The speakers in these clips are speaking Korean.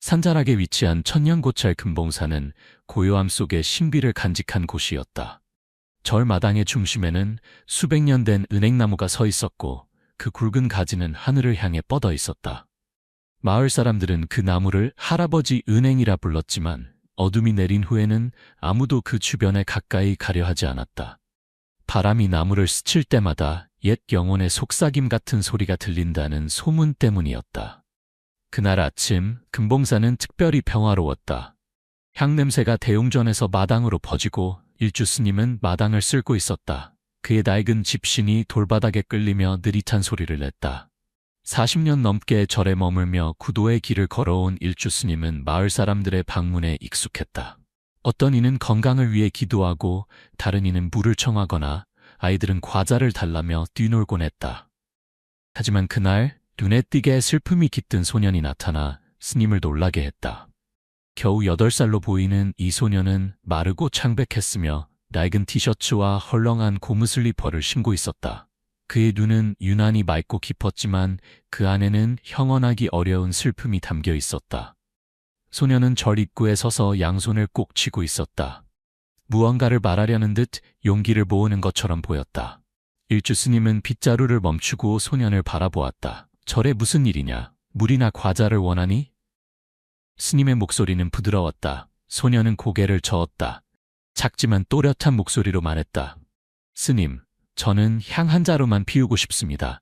산자락에 위치한 천년고찰 금봉산은 고요함 속에 신비를 간직한 곳이었다. 절 마당의 중심에는 수백 년 된 은행나무가 서 있었고 그 굵은 가지는 하늘을 향해 뻗어 있었다. 마을 사람들은 그 나무를 할아버지 은행이라 불렀지만 어둠이 내린 후에는 아무도 그 주변에 가까이 가려 하지 않았다. 바람이 나무를 스칠 때마다 옛 영혼의 속삭임 같은 소리가 들린다는 소문 때문이었다. 그날 아침 금봉산은 특별히 평화로웠다. 향냄새가 대웅전에서 마당으로 퍼지고 일주 스님은 마당을 쓸고 있었다. 그의 낡은 집신이 돌바닥에 끌리며 느릿한 소리를 냈다. 40년 넘게 절에 머물며 구도의 길을 걸어온 일주 스님은 마을 사람들의 방문에 익숙했다. 어떤 이는 건강을 위해 기도하고 다른 이는 물을 청하거나 아이들은 과자를 달라며 뛰놀곤 했다. 하지만 그날 눈에 띄게 슬픔이 깃든 소년이 나타나 스님을 놀라게 했다. 겨우 8살로 보이는 이 소년은 마르고 창백했으며 낡은 티셔츠와 헐렁한 고무 슬리퍼를 신고 있었다. 그의 눈은 유난히 맑고 깊었지만 그 안에는 형언하기 어려운 슬픔이 담겨 있었다. 소년은 절 입구에 서서 양손을 꼭 쥐고 있었다. 무언가를 말하려는 듯 용기를 모으는 것처럼 보였다. 일주 스님은 빗자루를 멈추고 소년을 바라보았다. 절에 무슨 일이냐? 물이나 과자를 원하니? 스님의 목소리는 부드러웠다. 소년은 고개를 저었다. 작지만 또렷한 목소리로 말했다. 스님, 저는 향 한 자루만 피우고 싶습니다.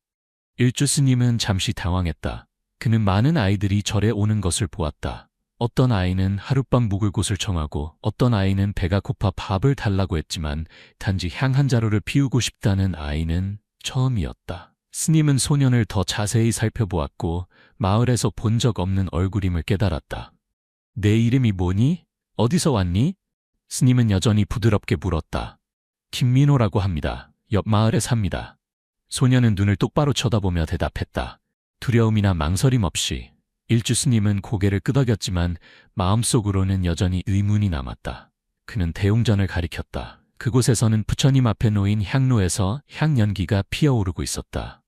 일주 스님은 잠시 당황했다. 그는 많은 아이들이 절에 오는 것을 보았다. 어떤 아이는 하룻밤 묵을 곳을 청하고 어떤 아이는 배가 고파 밥을 달라고 했지만 단지 향 한 자루를 피우고 싶다는 아이는 처음이었다. 스님은 소년을 더 자세히 살펴보았고 마을에서 본 적 없는 얼굴임을 깨달았다. 내 이름이 뭐니? 어디서 왔니? 스님은 여전히 부드럽게 물었다. 김민호라고 합니다. 옆 마을에 삽니다. 소년은 눈을 똑바로 쳐다보며 대답했다. 두려움이나 망설임 없이. 일주 스님은 고개를 끄덕였지만 마음속으로는 여전히 의문이 남았다. 그는 대웅전을 가리켰다. 그곳에서는 부처님 앞에 놓인 향로에서 향연기가 피어오르고 있었다.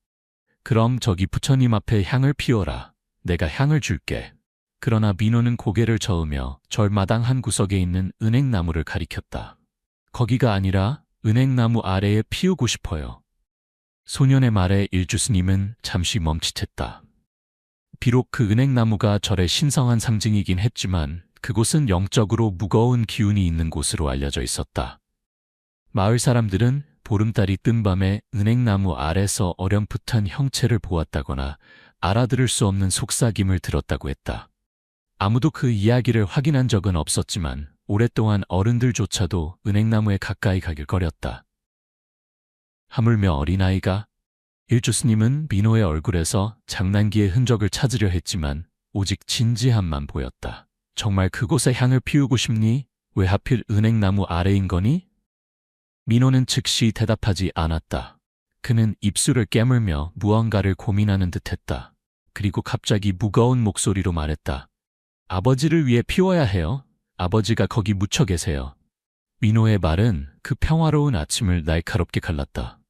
그럼 저기 부처님 앞에 향을 피워라. 내가 향을 줄게. 그러나 민호는 고개를 저으며 절마당 한 구석에 있는 은행나무를 가리켰다. 거기가 아니라 은행나무 아래에 피우고 싶어요. 소년의 말에 일주 스님은 잠시 멈칫했다. 비록 그 은행나무가 절의 신성한 상징이긴 했지만 그곳은 영적으로 무거운 기운이 있는 곳으로 알려져 있었다. 마을 사람들은 보름달이 뜬 밤에 은행나무 아래서 어렴풋한 형체를 보았다거나 알아들을 수 없는 속삭임을 들었다고 했다. 아무도 그 이야기를 확인한 적은 없었지만 오랫동안 어른들조차도 은행나무에 가까이 가길 꺼렸다. 하물며 어린아이가? 일주 스님은 민호의 얼굴에서 장난기의 흔적을 찾으려 했지만 오직 진지함만 보였다. 정말 그곳에 향을 피우고 싶니? 왜 하필 은행나무 아래인 거니? 민호는 즉시 대답하지 않았다. 그는 입술을 깨물며 무언가를 고민하는 듯했다. 그리고 갑자기 무거운 목소리로 말했다. 아버지를 위해 피워야 해요. 아버지가 거기 묻혀 계세요. 민호의 말은 그 평화로운 아침을 날카롭게 갈랐다.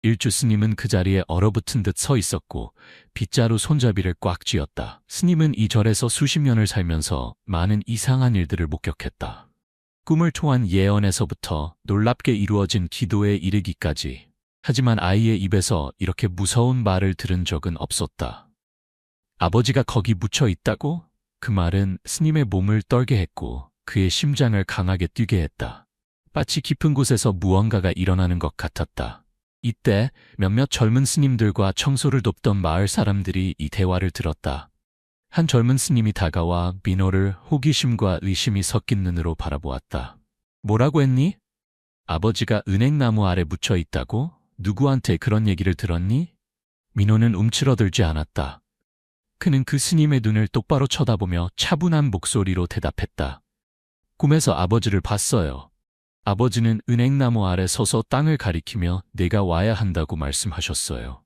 일주 스님은 그 자리에 얼어붙은 듯 서 있었고 빗자루 손잡이를 꽉 쥐었다. 스님은 이 절에서 수십 년을 살면서 많은 이상한 일들을 목격했다. 꿈을 통한 예언에서부터 놀랍게 이루어진 기도에 이르기까지. 하지만 아이의 입에서 이렇게 무서운 말을 들은 적은 없었다. 아버지가 거기 묻혀 있다고? 그 말은 스님의 몸을 떨게 했고 그의 심장을 강하게 뛰게 했다. 마치 깊은 곳에서 무언가가 일어나는 것 같았다. 이때 몇몇 젊은 스님들과 청소를 돕던 마을 사람들이 이 대화를 들었다. 한 젊은 스님이 다가와 민호를 호기심과 의심이 섞인 눈으로 바라보았다. 뭐라고 했니? 아버지가 은행나무 아래 묻혀 있다고? 누구한테 그런 얘기를 들었니? 민호는 움츠러들지 않았다. 그는 그 스님의 눈을 똑바로 쳐다보며 차분한 목소리로 대답했다. 꿈에서 아버지를 봤어요. 아버지는 은행나무 아래 서서 땅을 가리키며 내가 와야 한다고 말씀하셨어요.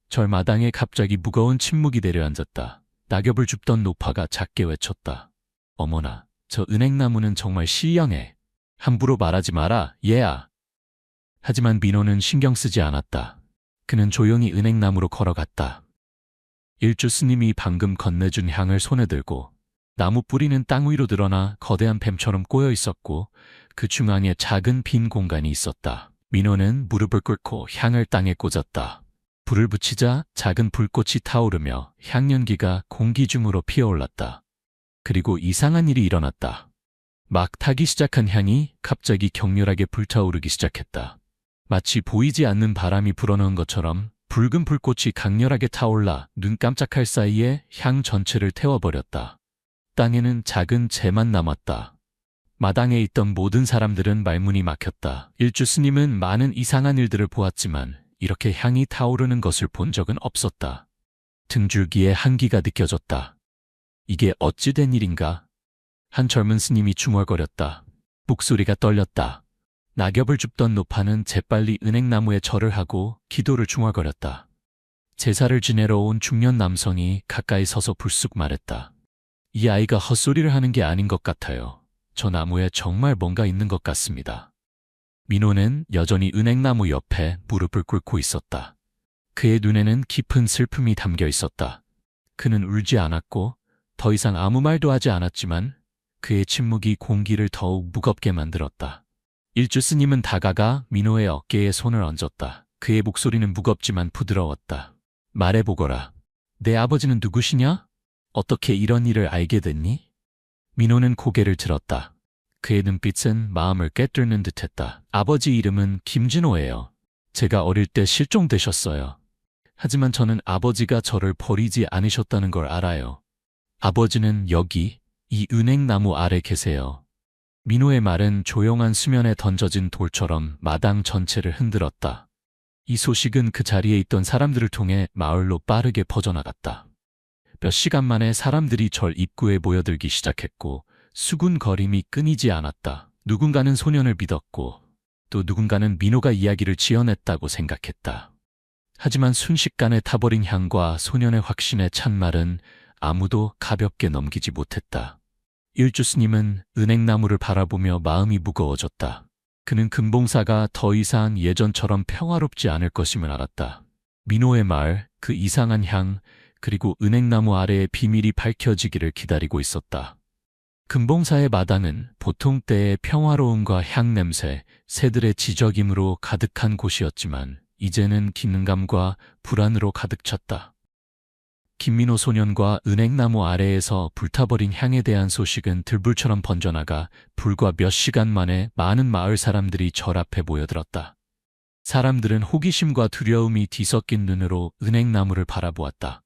절마당에 갑자기 무거운 침묵이 내려앉았다. 낙엽을 줍던 노파가 작게 외쳤다. 어머나, 저 은행나무는 정말 신령해. 함부로 말하지 마라, 얘야. 하지만 민호는 신경 쓰지 않았다. 그는 조용히 은행나무로 걸어갔다. 일주 스님이 방금 건네준 향을 손에 들고 나무 뿌리는 땅 위로 드러나 거대한 뱀처럼 꼬여 있었고 그 중앙에 작은 빈 공간이 있었다. 민호는 무릎을 꿇고 향을 땅에 꽂았다. 불을 붙이자 작은 불꽃이 타오르며 향연기가 공기 중으로 피어올랐다. 그리고 이상한 일이 일어났다. 막 타기 시작한 향이 갑자기 격렬하게 불타오르기 시작했다. 마치 보이지 않는 바람이 불어넣은 것처럼 붉은 불꽃이 강렬하게 타올라 눈 깜짝할 사이에 향 전체를 태워버렸다. 땅에는 작은 재만 남았다. 마당에 있던 모든 사람들은 말문이 막혔다. 일주 스님은 많은 이상한 일들을 보았지만 이렇게 향이 타오르는 것을 본 적은 없었다. 등줄기에 한기가 느껴졌다. 이게 어찌 된 일인가? 한 젊은 스님이 중얼거렸다. 목소리가 떨렸다. 낙엽을 줍던 노파는 재빨리 은행나무에 절을 하고 기도를 중얼거렸다. 제사를 지내러 온 중년 남성이 가까이 서서 불쑥 말했다. 이 아이가 헛소리를 하는 게 아닌 것 같아요. 저 나무에 정말 뭔가 있는 것 같습니다. 민호는 여전히 은행나무 옆에 무릎을 꿇고 있었다. 그의 눈에는 깊은 슬픔이 담겨 있었다. 그는 울지 않았고 더 이상 아무 말도 하지 않았지만 그의 침묵이 공기를 더욱 무겁게 만들었다. 일주 스님은 다가가 민호의 어깨에 손을 얹었다. 그의 목소리는 무겁지만 부드러웠다. 말해보거라. 내 아버지는 누구시냐? 어떻게 이런 일을 알게 됐니? 민호는 고개를 들었다. 그의 눈빛은 마음을 꿰뚫는 듯했다. 아버지 이름은 김진호예요. 제가 어릴 때 실종되셨어요. 하지만 저는 아버지가 저를 버리지 않으셨다는 걸 알아요. 아버지는 여기, 이 은행나무 아래 계세요. 민호의 말은 조용한 수면에 던져진 돌처럼 마당 전체를 흔들었다. 이 소식은 그 자리에 있던 사람들을 통해 마을로 빠르게 퍼져나갔다. 몇 시간 만에 사람들이 절 입구에 모여들기 시작했고 수군거림이 끊이지 않았다. 누군가는 소년을 믿었고 또 누군가는 민호가 이야기를 지어냈다고 생각했다. 하지만 순식간에 타버린 향과 소년의 확신에 찬 말은 아무도 가볍게 넘기지 못했다. 일주 스님은 은행나무를 바라보며 마음이 무거워졌다. 그는 금봉사가 더 이상 예전처럼 평화롭지 않을 것임을 알았다. 민호의 말, 그 이상한 향, 그리고 은행나무 아래의 비밀이 밝혀지기를 기다리고 있었다. 금봉사의 마당은 보통 때의 평화로움과 향냄새, 새들의 지저김으로 가득한 곳이었지만 이제는 기능감과 불안으로 가득 찼다. 김민호 소년과 은행나무 아래에서 불타버린 향에 대한 소식은 들불처럼 번져나가 불과 몇 시간 만에 많은 마을 사람들이 절 앞에 모여들었다. 사람들은 호기심과 두려움이 뒤섞인 눈으로 은행나무를 바라보았다.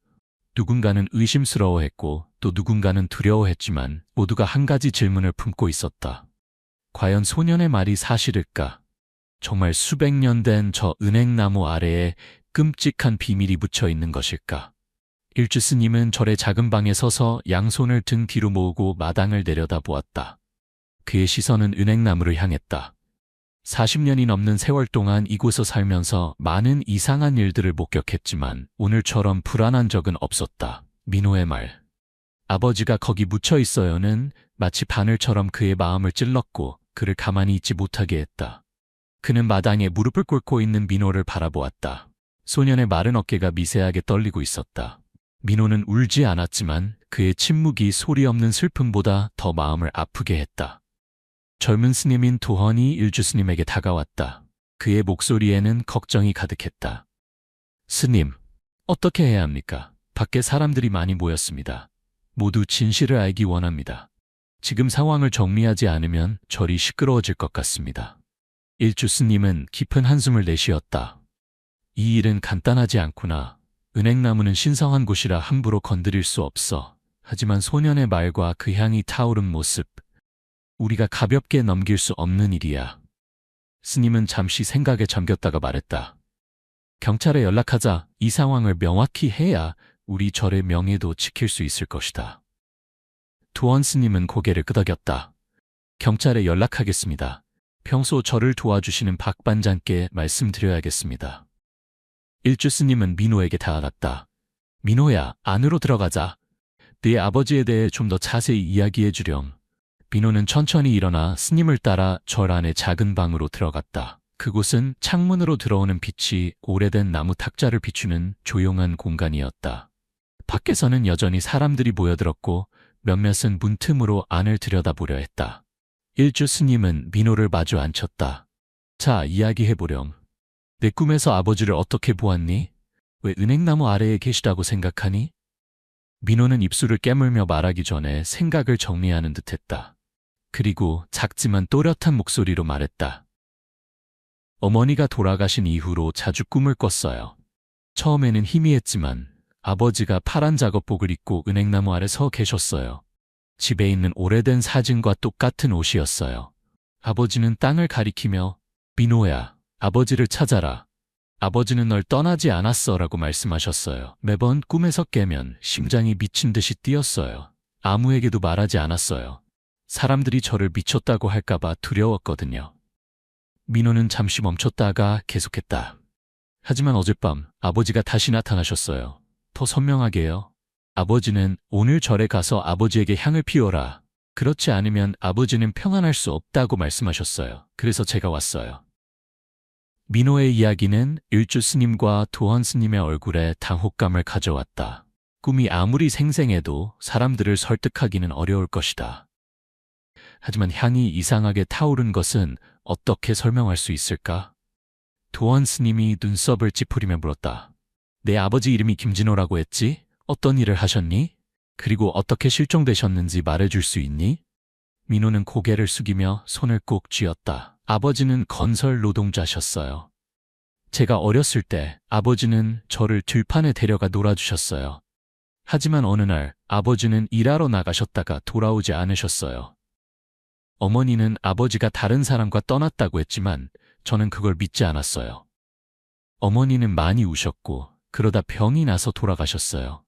누군가는 의심스러워했고 또 누군가는 두려워했지만 모두가 한 가지 질문을 품고 있었다. 과연 소년의 말이 사실일까? 정말 수백 년 된 저 은행나무 아래에 끔찍한 비밀이 묻혀 있는 것일까? 일주 스님은 절의 작은 방에 서서 양손을 등 뒤로 모으고 마당을 내려다보았다. 그의 시선은 은행나무를 향했다. 40년이 넘는 세월 동안 이곳에 살면서 많은 이상한 일들을 목격했지만 오늘처럼 불안한 적은 없었다. 민호의 말. 아버지가 거기 묻혀 있어요는 마치 바늘처럼 그의 마음을 찔렀고 그를 가만히 있지 못하게 했다. 그는 마당에 무릎을 꿇고 있는 민호를 바라보았다. 소년의 마른 어깨가 미세하게 떨리고 있었다. 민호는 울지 않았지만 그의 침묵이 소리 없는 슬픔보다 더 마음을 아프게 했다. 젊은 스님인 도헌이 일주 스님에게 다가왔다. 그의 목소리에는 걱정이 가득했다. 스님, 어떻게 해야 합니까? 밖에 사람들이 많이 모였습니다. 모두 진실을 알기 원합니다. 지금 상황을 정리하지 않으면 절이 시끄러워질 것 같습니다. 일주 스님은 깊은 한숨을 내쉬었다. 이 일은 간단하지 않구나. 은행나무는 신성한 곳이라 함부로 건드릴 수 없어. 하지만 소년의 말과 그 향이 타오른 모습, 우리가 가볍게 넘길 수 없는 일이야. 스님은 잠시 생각에 잠겼다가 말했다. 경찰에 연락하자. 이 상황을 명확히 해야 우리 절의 명예도 지킬 수 있을 것이다. 도헌 스님은 고개를 끄덕였다. 경찰에 연락하겠습니다. 평소 저를 도와주시는 박 반장께 말씀드려야겠습니다. 일주 스님은 민호에게 다가갔다. 민호야, 안으로 들어가자. 네 아버지에 대해 좀 더 자세히 이야기해 주렴. 민호는 천천히 일어나 스님을 따라 절 안의 작은 방으로 들어갔다. 그곳은 창문으로 들어오는 빛이 오래된 나무 탁자를 비추는 조용한 공간이었다. 밖에서는 여전히 사람들이 모여들었고 몇몇은 문틈으로 안을 들여다보려 했다. 일주 스님은 민호를 마주 앉혔다. 자, 이야기해보렴. 내 꿈에서 아버지를 어떻게 보았니? 왜 은행나무 아래에 계시다고 생각하니? 민호는 입술을 깨물며 말하기 전에 생각을 정리하는 듯했다. 그리고 작지만 또렷한 목소리로 말했다. 어머니가 돌아가신 이후로 자주 꿈을 꿨어요. 처음에는 희미했지만 아버지가 파란 작업복을 입고 은행나무 아래 서 계셨어요. 집에 있는 오래된 사진과 똑같은 옷이었어요. 아버지는 땅을 가리키며 민호야, 아버지를 찾아라. 아버지는 널 떠나지 않았어 라고 말씀하셨어요. 매번 꿈에서 깨면 심장이 미친 듯이 뛰었어요. 아무에게도 말하지 않았어요. 사람들이 저를 미쳤다고 할까봐 두려웠거든요. 민호는 잠시 멈췄다가 계속했다. 하지만 어젯밤 아버지가 다시 나타나셨어요. 더 선명하게요. 아버지는 오늘 절에 가서 아버지에게 향을 피워라. 그렇지 않으면 아버지는 평안할 수 없다고 말씀하셨어요. 그래서 제가 왔어요. 민호의 이야기는 일주 스님과 도헌 스님의 얼굴에 당혹감을 가져왔다. 꿈이 아무리 생생해도 사람들을 설득하기는 어려울 것이다. 하지만 향이 이상하게 타오른 것은 어떻게 설명할 수 있을까? 도헌 스님이 눈썹을 찌푸리며 물었다. 내 아버지 이름이 김진호라고 했지? 어떤 일을 하셨니? 그리고 어떻게 실종되셨는지 말해줄 수 있니? 민호는 고개를 숙이며 손을 꼭 쥐었다. 아버지는 건설 노동자셨어요. 제가 어렸을 때 아버지는 저를 들판에 데려가 놀아주셨어요. 하지만 어느 날 아버지는 일하러 나가셨다가 돌아오지 않으셨어요. 어머니는 아버지가 다른 사람과 떠났다고 했지만 저는 그걸 믿지 않았어요. 어머니는 많이 우셨고 그러다 병이 나서 돌아가셨어요.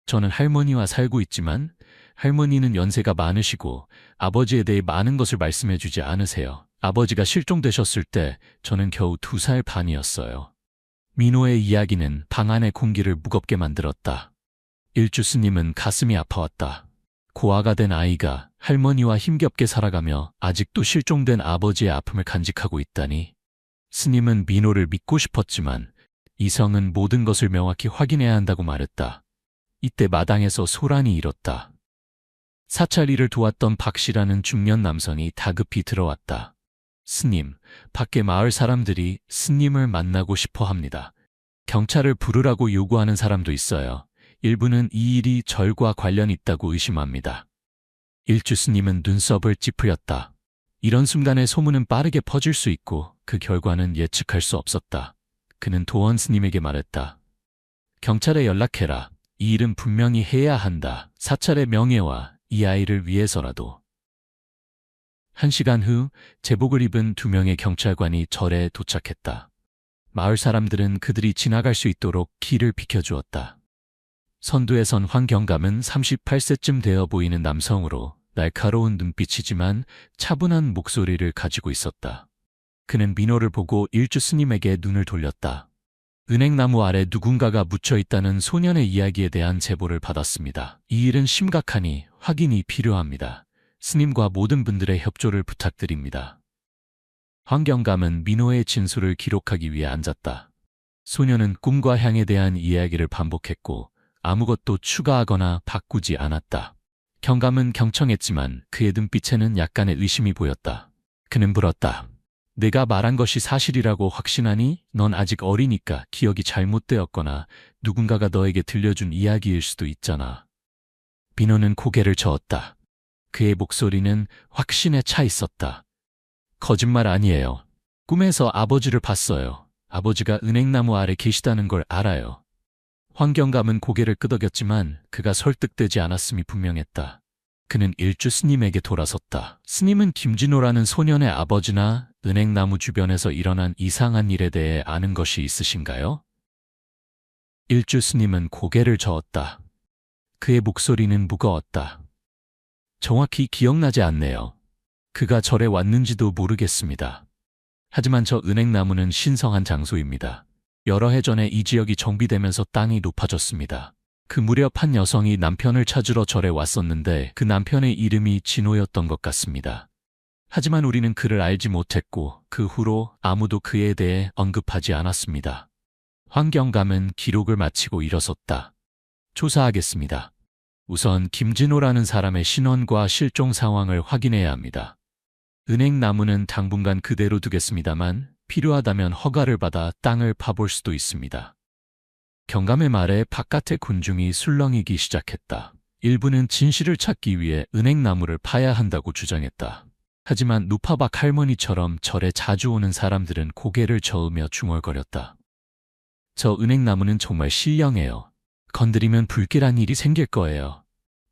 저는 할머니와 살고 있지만 할머니는 연세가 많으시고 아버지에 대해 많은 것을 말씀해 주지 않으세요. 아버지가 실종되셨을 때 저는 겨우 2살 반이었어요. 민호의 이야기는 방 안의 공기를 무겁게 만들었다. 일주 스님은 가슴이 아파왔다. 고아가 된 아이가 할머니와 힘겹게 살아가며 아직도 실종된 아버지의 아픔을 간직하고 있다니. 스님은 민호를 믿고 싶었지만 이성은 모든 것을 명확히 확인해야 한다고 말했다. 이때 마당에서 소란이 일었다. 사찰일을 도왔던 박씨라는 중년 남성이 다급히 들어왔다. 스님, 밖에 마을 사람들이 스님을 만나고 싶어 합니다. 경찰을 부르라고 요구하는 사람도 있어요. 일부는 이 일이 절과 관련이 있다고 의심합니다. 일주 스님은 눈썹을 찌푸렸다. 이런 순간에 소문은 빠르게 퍼질 수 있고 그 결과는 예측할 수 없었다. 그는 도헌 스님에게 말했다. 경찰에 연락해라. 이 일은 분명히 해야 한다. 사찰의 명예와 이 아이를 위해서라도. 1시간 후 제복을 입은 2명의 경찰관이 절에 도착했다. 마을 사람들은 그들이 지나갈 수 있도록 길을 비켜주었다. 선두에 선 황경감은 38세쯤 되어 보이는 남성으로 날카로운 눈빛이지만 차분한 목소리를 가지고 있었다. 그는 민호를 보고 일주 스님에게 눈을 돌렸다. 은행나무 아래 누군가가 묻혀있다는 소년의 이야기에 대한 제보를 받았습니다. 이 일은 심각하니 확인이 필요합니다. 스님과 모든 분들의 협조를 부탁드립니다. 황경감은 민호의 진술을 기록하기 위해 앉았다. 소년은 꿈과 향에 대한 이야기를 반복했고 아무것도 추가하거나 바꾸지 않았다. 경감은 경청했지만 그의 눈빛에는 약간의 의심이 보였다. 그는 물었다. 내가 말한 것이 사실이라고 확신하니? 넌 아직 어리니까 기억이 잘못되었거나 누군가가 너에게 들려준 이야기일 수도 있잖아. 민호는 고개를 저었다. 그의 목소리는 확신에 차 있었다. 거짓말 아니에요. 꿈에서 아버지를 봤어요. 아버지가 은행나무 아래 계시다는 걸 알아요. 황경감은 고개를 끄덕였지만 그가 설득되지 않았음이 분명했다. 그는 일주 스님에게 돌아섰다. 스님은 김진호라는 소년의 아버지나 은행나무 주변에서 일어난 이상한 일에 대해 아는 것이 있으신가요? 일주 스님은 고개를 저었다. 그의 목소리는 무거웠다. 정확히 기억나지 않네요. 그가 절에 왔는지도 모르겠습니다. 하지만 저 은행나무는 신성한 장소입니다. 여러 해 전에 이 지역이 정비되면서 땅이 높아졌습니다. 그 무렵 한 여성이 남편을 찾으러 절에 왔었는데 그 남편의 이름이 진호였던 것 같습니다. 하지만 우리는 그를 알지 못했고 그 후로 아무도 그에 대해 언급하지 않았습니다. 황경감은 기록을 마치고 일어섰다. 조사하겠습니다. 우선 김진호라는 사람의 신원과 실종 상황을 확인해야 합니다. 은행나무는 당분간 그대로 두겠습니다만 필요하다면 허가를 받아 땅을 파볼 수도 있습니다. 경감의 말에 바깥의 군중이 술렁이기 시작했다. 일부는 진실을 찾기 위해 은행나무를 파야 한다고 주장했다. 하지만 누파박 할머니처럼 절에 자주 오는 사람들은 고개를 저으며 중얼거렸다. 저 은행나무는 정말 신령해요. 건드리면 불길한 일이 생길 거예요.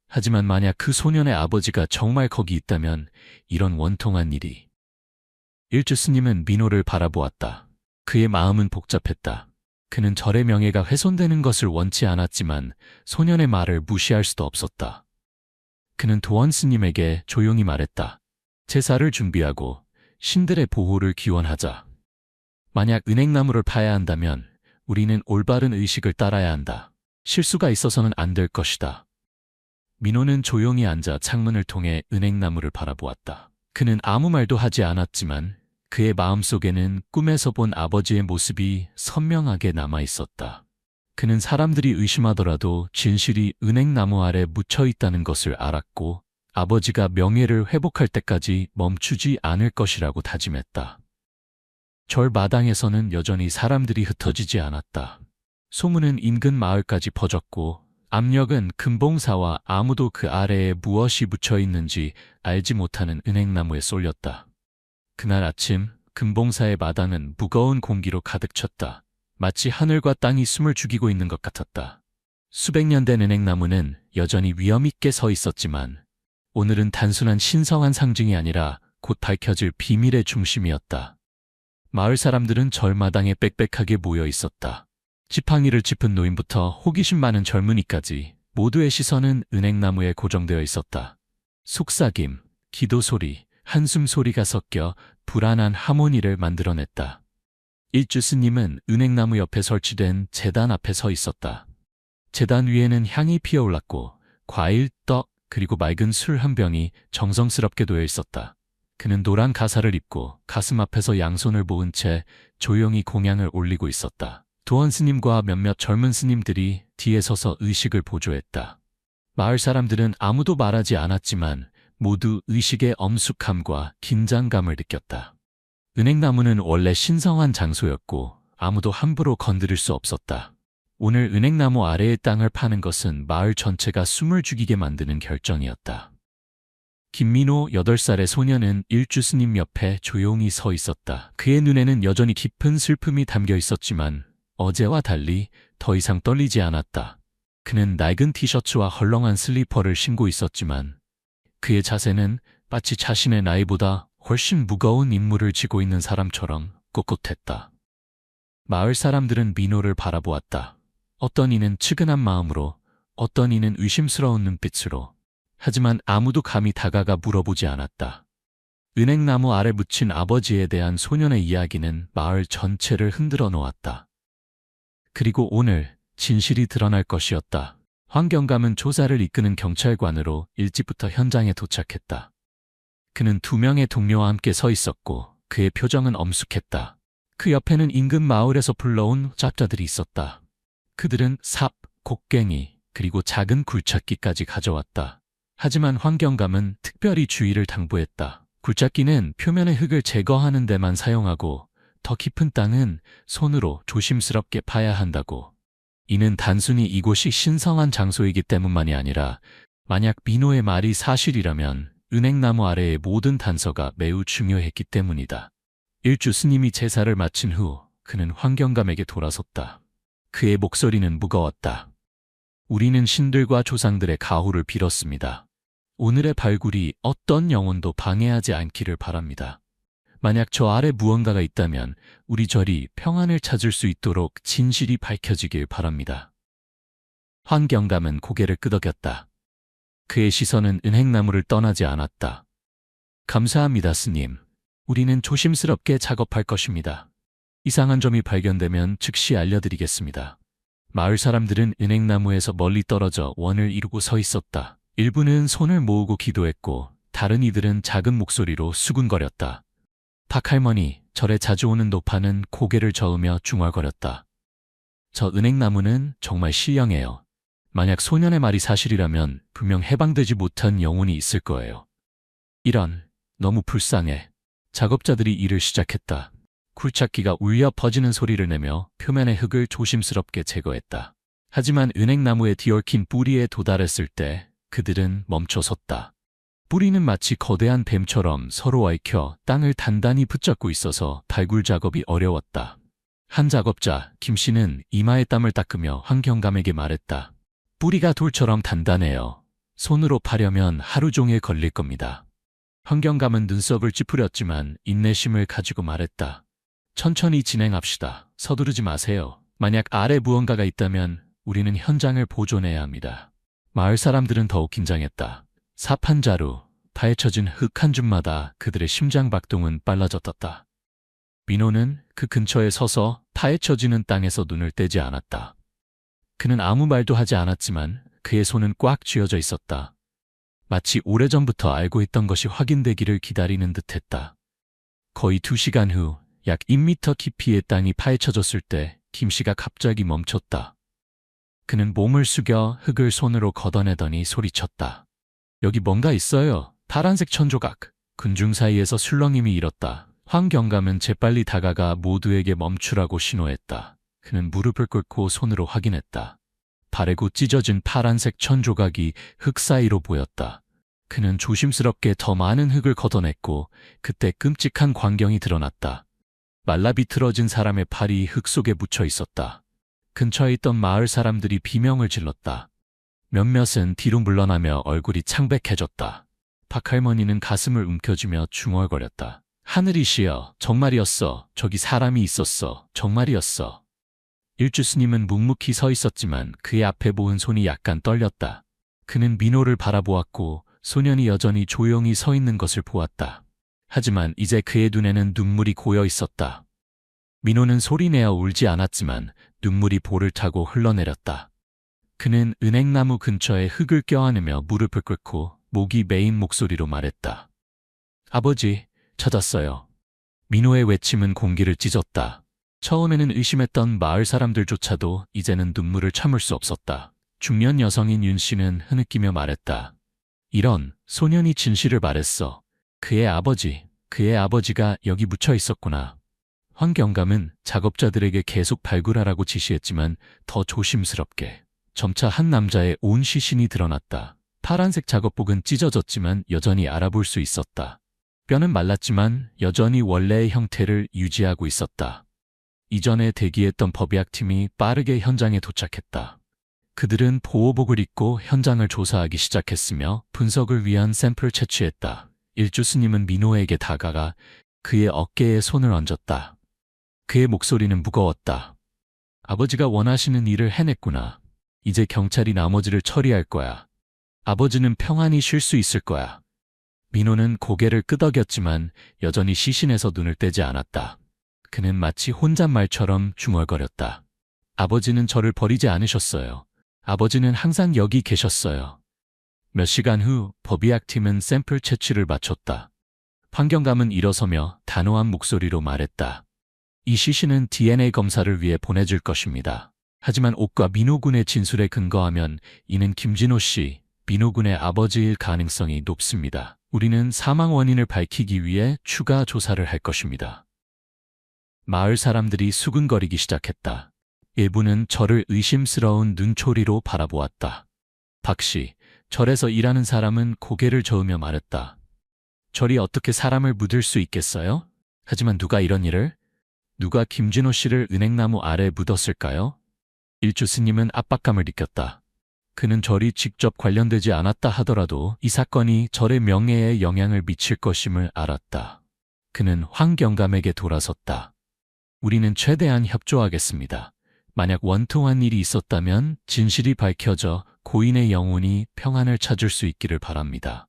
하지만 만약 그 소년의 아버지가 정말 거기 있다면 이런 원통한 일이. 일주 스님은 민호를 바라보았다. 그의 마음은 복잡했다. 그는 절의 명예가 훼손되는 것을 원치 않았지만 소년의 말을 무시할 수도 없었다. 그는 도원 스님에게 조용히 말했다. 제사를 준비하고 신들의 보호를 기원하자. 만약 은행나무를 파야 한다면 우리는 올바른 의식을 따라야 한다. 실수가 있어서는 안 될 것이다. 민호는 조용히 앉아 창문을 통해 은행나무를 바라보았다. 그는 아무 말도 하지 않았지만 그의 마음속에는 꿈에서 본 아버지의 모습이 선명하게 남아 있었다. 그는 사람들이 의심하더라도 진실이 은행나무 아래 묻혀 있다는 것을 알았고 아버지가 명예를 회복할 때까지 멈추지 않을 것이라고 다짐했다. 절 마당에서는 여전히 사람들이 흩어지지 않았다. 소문은 인근 마을까지 퍼졌고 압력은 금봉사와 아무도 그 아래에 무엇이 묻혀 있는지 알지 못하는 은행나무에 쏠렸다. 그날 아침 금봉사의 마당은 무거운 공기로 가득 찼다. 마치 하늘과 땅이 숨을 죽이고 있는 것 같았다. 수백 년 된 은행나무는 여전히 위험 있게 서 있었지만 오늘은 단순한 신성한 상징이 아니라 곧 밝혀질 비밀의 중심이었다. 마을 사람들은 절마당에 빽빽하게 모여 있었다. 지팡이를 짚은 노인부터 호기심 많은 젊은이까지 모두의 시선은 은행나무에 고정되어 있었다. 속삭임, 기도 소리, 한숨 소리가 섞여 불안한 하모니를 만들어냈다. 일주 스님은 은행나무 옆에 설치된 제단 앞에 서 있었다. 제단 위에는 향이 피어올랐고 과일, 떡, 그리고 맑은 술 한 병이 정성스럽게 놓여 있었다. 그는 노란 가사를 입고 가슴 앞에서 양손을 모은 채 조용히 공양을 올리고 있었다. 도원 스님과 몇몇 젊은 스님들이 뒤에 서서 의식을 보조했다. 마을 사람들은 아무도 말하지 않았지만 모두 의식의 엄숙함과 긴장감을 느꼈다. 은행나무는 원래 신성한 장소였고 아무도 함부로 건드릴 수 없었다. 오늘 은행나무 아래의 땅을 파는 것은 마을 전체가 숨을 죽이게 만드는 결정이었다. 김민호 8살의 소년은 일주 스님 옆에 조용히 서 있었다. 그의 눈에는 여전히 깊은 슬픔이 담겨 있었지만 어제와 달리 더 이상 떨리지 않았다. 그는 낡은 티셔츠와 헐렁한 슬리퍼를 신고 있었지만 그의 자세는 마치 자신의 나이보다 훨씬 무거운 임무를 지고 있는 사람처럼 꼿꼿했다. 마을 사람들은 민호를 바라보았다. 어떤 이는 측은한 마음으로, 어떤 이는 의심스러운 눈빛으로. 하지만 아무도 감히 다가가 물어보지 않았다. 은행나무 아래 묻힌 아버지에 대한 소년의 이야기는 마을 전체를 흔들어 놓았다. 그리고 오늘 진실이 드러날 것이었다. 황경감은 조사를 이끄는 경찰관으로 일찍부터 현장에 도착했다. 그는 2명의 동료와 함께 서 있었고 그의 표정은 엄숙했다. 그 옆에는 인근 마을에서 불러온 잡자들이 있었다. 그들은 삽, 곡괭이, 그리고 작은 굴착기까지 가져왔다. 하지만 황경감은 특별히 주의를 당부했다. 굴착기는 표면의 흙을 제거하는 데만 사용하고 더 깊은 땅은 손으로 조심스럽게 파야 한다고. 이는 단순히 이곳이 신성한 장소이기 때문만이 아니라 만약 민호의 말이 사실이라면 은행나무 아래의 모든 단서가 매우 중요했기 때문이다. 일주 스님이 제사를 마친 후 그는 황경감에게 돌아섰다. 그의 목소리는 무거웠다. 우리는 신들과 조상들의 가호를 빌었습니다. 오늘의 발굴이 어떤 영혼도 방해하지 않기를 바랍니다. 만약 저 아래 무언가가 있다면 우리 절이 평안을 찾을 수 있도록 진실이 밝혀지길 바랍니다. 황경감은 고개를 끄덕였다. 그의 시선은 은행나무를 떠나지 않았다. 감사합니다, 스님. 우리는 조심스럽게 작업할 것입니다. 이상한 점이 발견되면 즉시 알려드리겠습니다. 마을 사람들은 은행나무에서 멀리 떨어져 원을 이루고 서 있었다. 일부는 손을 모으고 기도했고 다른 이들은 작은 목소리로 수군거렸다. 박할머니, 절에 자주 오는 노파는 고개를 저으며 중얼거렸다. 저 은행나무는 정말 신령해요. 만약 소년의 말이 사실이라면 분명 해방되지 못한 영혼이 있을 거예요. 이런, 너무 불쌍해. 작업자들이 일을 시작했다. 굴착기가 울려 퍼지는 소리를 내며 표면의 흙을 조심스럽게 제거했다. 하지만 은행나무에 뒤얽힌 뿌리에 도달했을 때 그들은 멈춰섰다. 뿌리는 마치 거대한 뱀처럼 서로 얽혀 땅을 단단히 붙잡고 있어서 발굴 작업이 어려웠다. 한 작업자, 김 씨는 이마에 땀을 닦으며 황경감에게 말했다. 뿌리가 돌처럼 단단해요. 손으로 파려면 하루 종일 걸릴 겁니다. 황경감은 눈썹을 찌푸렸지만 인내심을 가지고 말했다. 천천히 진행합시다. 서두르지 마세요. 만약 아래 무언가가 있다면 우리는 현장을 보존해야 합니다. 마을 사람들은 더욱 긴장했다. 사판자루, 파헤쳐진 흙 한 줌마다 그들의 심장 박동은 빨라졌다. 민호는 그 근처에 서서 파헤쳐지는 땅에서 눈을 떼지 않았다. 그는 아무 말도 하지 않았지만 그의 손은 꽉 쥐어져 있었다. 마치 오래전부터 알고 있던 것이 확인되기를 기다리는 듯했다. 거의 2시간 후 약 1m 깊이의 땅이 파헤쳐졌을 때 김 씨가 갑자기 멈췄다. 그는 몸을 숙여 흙을 손으로 걷어내더니 소리쳤다. 여기 뭔가 있어요. 파란색 천조각. 군중 사이에서 술렁임이 일었다. 황경감은 재빨리 다가가 모두에게 멈추라고 신호했다. 그는 무릎을 꿇고 손으로 확인했다. 바래고 찢어진 파란색 천조각이 흙 사이로 보였다. 그는 조심스럽게 더 많은 흙을 걷어냈고 그때 끔찍한 광경이 드러났다. 말라비틀어진 사람의 팔이 흙 속에 묻혀 있었다. 근처에 있던 마을 사람들이 비명을 질렀다. 몇몇은 뒤로 물러나며 얼굴이 창백해졌다. 박할머니는 가슴을 움켜쥐며 중얼거렸다. 하늘이시여, 정말이었어. 저기 사람이 있었어. 정말이었어. 일주 스님은 묵묵히 서 있었지만 그의 앞에 보은 손이 약간 떨렸다. 그는 민호를 바라보았고 소년이 여전히 조용히 서 있는 것을 보았다. 하지만 이제 그의 눈에는 눈물이 고여 있었다. 민호는 소리내어 울지 않았지만 눈물이 볼을 타고 흘러내렸다. 그는 은행나무 근처에 흙을 껴안으며 무릎을 꿇고 목이 메인 목소리로 말했다. 아버지, 찾았어요. 민호의 외침은 공기를 찢었다. 처음에는 의심했던 마을 사람들조차도 이제는 눈물을 참을 수 없었다. 중년 여성인 윤 씨는 흐느끼며 말했다. 이런, 소년이 진실을 말했어. 그의 아버지가 여기 묻혀 있었구나. 황경감은 작업자들에게 계속 발굴하라고 지시했지만 더 조심스럽게. 점차 한 남자의 온 시신이 드러났다. 파란색 작업복은 찢어졌지만 여전히 알아볼 수 있었다. 뼈는 말랐지만 여전히 원래의 형태를 유지하고 있었다. 이전에 대기했던 법의학팀이 빠르게 현장에 도착했다. 그들은 보호복을 입고 현장을 조사하기 시작했으며 분석을 위한 샘플을 채취했다. 일주 스님은 민호에게 다가가 그의 어깨에 손을 얹었다. 그의 목소리는 무거웠다. 아버지가 원하시는 일을 해냈구나. 이제 경찰이 나머지를 처리할 거야. 아버지는 평안히 쉴 수 있을 거야. 민호는 고개를 끄덕였지만 여전히 시신에서 눈을 떼지 않았다. 그는 마치 혼잣말처럼 중얼거렸다. 아버지는 저를 버리지 않으셨어요. 아버지는 항상 여기 계셨어요. 몇 시간 후 법의학팀은 샘플 채취를 마쳤다. 황경감은 일어서며 단호한 목소리로 말했다. 이 시신은 DNA 검사를 위해 보내줄 것입니다. 하지만 옥과 민호군의 진술에 근거하면 이는 김진호 씨, 민호군의 아버지일 가능성이 높습니다. 우리는 사망 원인을 밝히기 위해 추가 조사를 할 것입니다. 마을 사람들이 수근거리기 시작했다. 일부는 저를 의심스러운 눈초리로 바라보았다. 박 씨, 절에서 일하는 사람은 고개를 저으며 말했다. 절이 어떻게 사람을 묻을 수 있겠어요? 하지만 누가 이런 일을? 누가 김진호 씨를 은행나무 아래 묻었을까요? 일주 스님은 압박감을 느꼈다. 그는 절이 직접 관련되지 않았다 하더라도 이 사건이 절의 명예에 영향을 미칠 것임을 알았다. 그는 황경감에게 돌아섰다. 우리는 최대한 협조하겠습니다. 만약 원통한 일이 있었다면 진실이 밝혀져 고인의 영혼이 평안을 찾을 수 있기를 바랍니다.